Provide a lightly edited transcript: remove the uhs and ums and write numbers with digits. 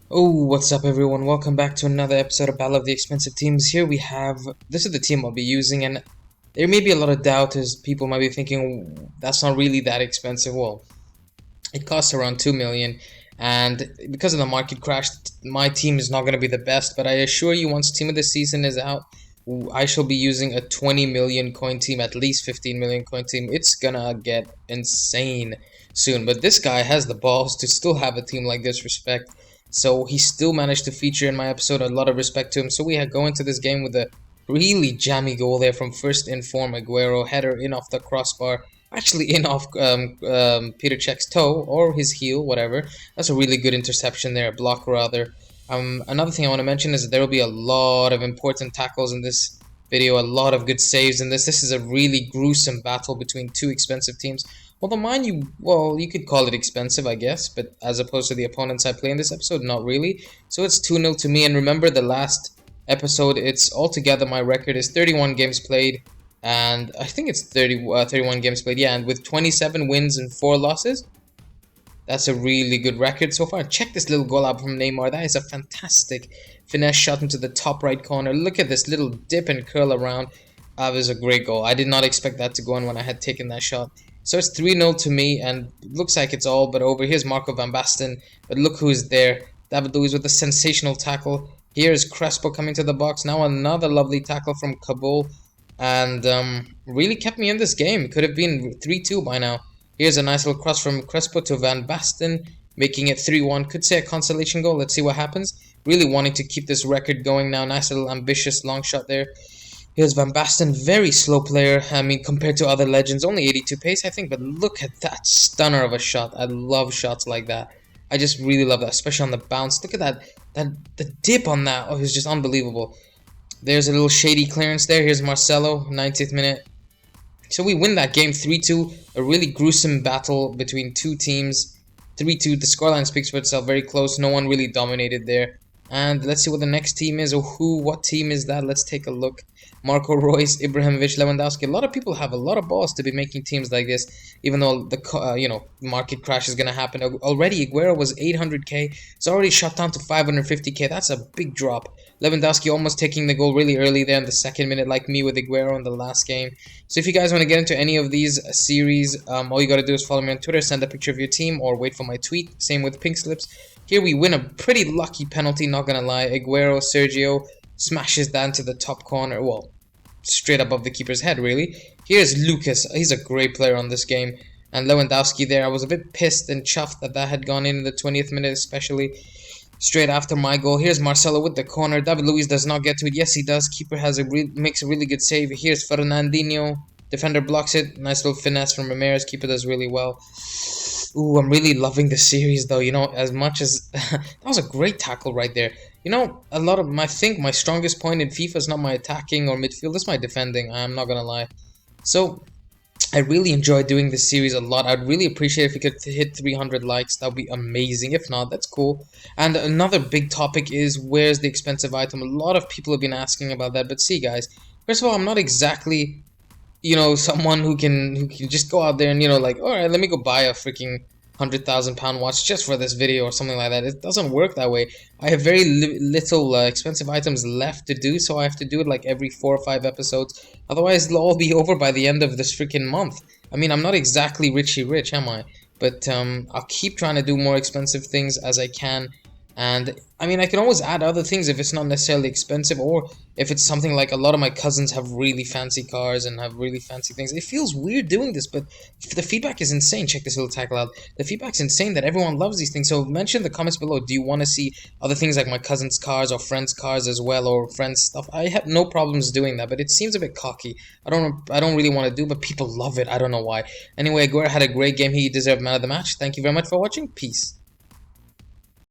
Oh, what's up everyone? Welcome back to another episode of Battle of the Expensive Teams. Here we have, this is the team I'll be using, and there may be a lot of doubt as people might be thinking, that's not really that expensive. Well, it costs around 2 million, and because of the market crash, my team is not going to be the best, but I assure you once team of the season is out, I shall be using a 20 million coin team, at least 15 million coin team. It's gonna get insane soon, but this guy has the balls to still have a team like this. Respect. So he still managed to feature in my episode. A lot of respect to him. So we go into this game with a really jammy goal there from first in form Aguero, header in off the crossbar, actually in off Peter Cech's toe or his heel, whatever. That's a really good interception there, a block rather. Another thing I want to mention is that there will be a lot of important tackles in this video, a lot of good saves in this. This is a really gruesome battle between two expensive teams. Although mind you, well, you could call it expensive, I guess, but as opposed to the opponents I play in this episode, not really. So it's 2-0 to me, and remember the last episode, it's altogether my record is 31 games played, and I think it's 31 games played, yeah, and with 27 wins and 4 losses. That's a really good record so far. Check this little goal out from Neymar. That is a fantastic finesse shot into the top right corner. Look at this little dip and curl around. That was a great goal. I did not expect that to go in when I had taken that shot. So it's 3-0 to me, and looks like it's all but over. Here's Marco van Basten, but look who's there. David Luiz with a sensational tackle. Here's Crespo coming to the box. Now another lovely tackle from Kabul, and really kept me in this game. Could have been 3-2 by now. Here's a nice little cross from Crespo to Van Basten, making it 3-1. Could say a consolation goal. Let's see what happens. Really wanting to keep this record going now. Nice little ambitious long shot there. Here's Van Basten, very slow player. I mean, compared to other legends, only 82 pace, I think. But look at that stunner of a shot. I love shots like that. I just really love that, especially on the bounce. Look at the dip on that. Oh, it's just unbelievable. There's a little shady clearance there. Here's Marcelo, 90th minute. So we win that game 3-2. A really gruesome battle between two teams. 3-2. The scoreline speaks for itself. Very close. No one really dominated there. And let's see what the next team is, or what team is that? Let's take a look. Marco Reus, Ibrahimovic, Lewandowski. A lot of people have a lot of balls to be making teams like this, even though the market crash is gonna happen. Already Aguero was 800k. It's already shot down to 550k. That's a big drop. Lewandowski almost taking the goal really early there in the second minute, like me with Aguero in the last game. So if you guys want to get into any of these series, all you got to do is follow me on Twitter, send a picture of your team, or wait for my tweet. Same with Pink Slips. Here we win a pretty lucky penalty, not gonna lie. Aguero, Sergio smashes that into the top corner. Well, straight above the keeper's head, really. Here's Lucas. He's a great player on this game. And Lewandowski there. I was a bit pissed and chuffed that had gone in the 20th minute, especially straight after my goal. Here's Marcelo with the corner. David Luiz does not get to it. Yes, he does. Keeper makes a really good save. Here's Fernandinho. Defender blocks it. Nice little finesse from Ramirez. Keeper does really well. Ooh, I'm really loving the series though. As much as that was a great tackle right there. A lot of I think my strongest point in FIFA is not my attacking or midfield, it's my defending. I'm not gonna lie. So I really enjoyed doing this series a lot. I'd really appreciate if we could hit 300 likes. That would be amazing. If not, that's cool. And another big topic is where's the expensive item. A lot of people have been asking about that. But see, guys, first of all, I'm not exactly someone who can just go out there and like, all right, let me go buy a freaking £100,000 watch just for this video or something like that. It doesn't work that way. I have very little expensive items left to do, so I have to do it like every 4 or 5 episodes. Otherwise, it'll all be over by the end of this freaking month. I mean, I'm not exactly richy rich, am I? But I'll keep trying to do more expensive things as I can. And I mean, I can always add other things if it's not necessarily expensive, or if it's something like a lot of my cousins have really fancy cars and have really fancy things. It feels weird doing this, but the feedback is insane. Check this little tackle out. The feedback's insane that everyone loves these things. So mention in the comments below, do you want to see other things like my cousin's cars or friends' cars as well, or friends' stuff? I have no problems doing that, but it seems a bit cocky. I don't really want to do, but people love it. I don't know why. Anyway, Aguero had a great game. He deserved man of the match. Thank you very much for watching. Peace.